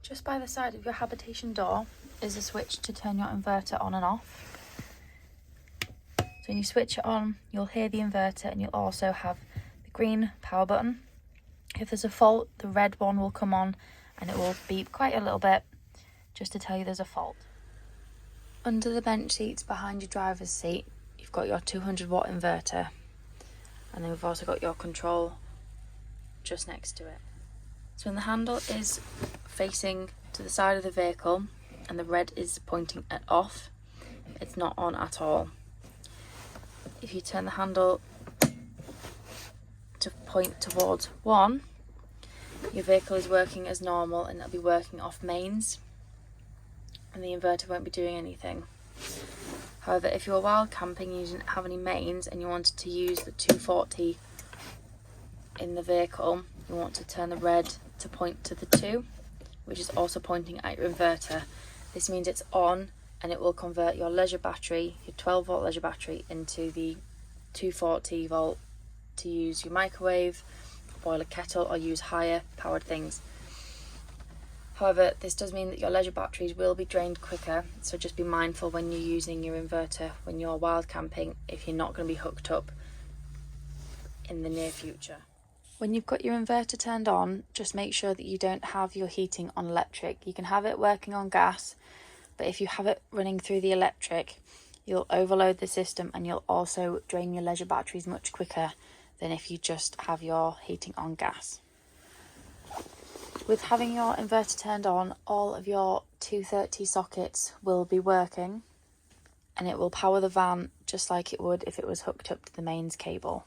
Just by the side of your habitation door is a switch to turn your inverter on and off. So when you switch it on, you'll hear the inverter and you'll also have the green power button. If there's a fault, the red one will come on and it will beep quite a little bit just to tell you there's a fault. Under the bench seats behind your driver's seat, you've got your 200 watt inverter, and then we've also got your control just next to it. So when the handle is facing to the side of the vehicle and the red is pointing at off, it's not on at all. If you turn the handle to point towards 1, your vehicle is working as normal and it'll be working off mains and the inverter won't be doing anything. However, if you're wild camping and you didn't have any mains and you wanted to use the 240 in the vehicle, you want to turn the red to point to the 2, which is also pointing at your inverter. This means it's on and it will convert your leisure battery, your 12 volt leisure battery, into the 240 volt to use your microwave, boil a kettle, or use higher powered things. However, this does mean that your leisure batteries will be drained quicker, so just be mindful when you're using your inverter when you're wild camping if you're not going to be hooked up in the near future. When you've got your inverter turned on, just make sure that you don't have your heating on electric. You can have it working on gas, but if you have it running through the electric, you'll overload the system and you'll also drain your leisure batteries much quicker than if you just have your heating on gas. With having your inverter turned on, all of your 230 sockets will be working and it will power the van just like it would if it was hooked up to the mains cable.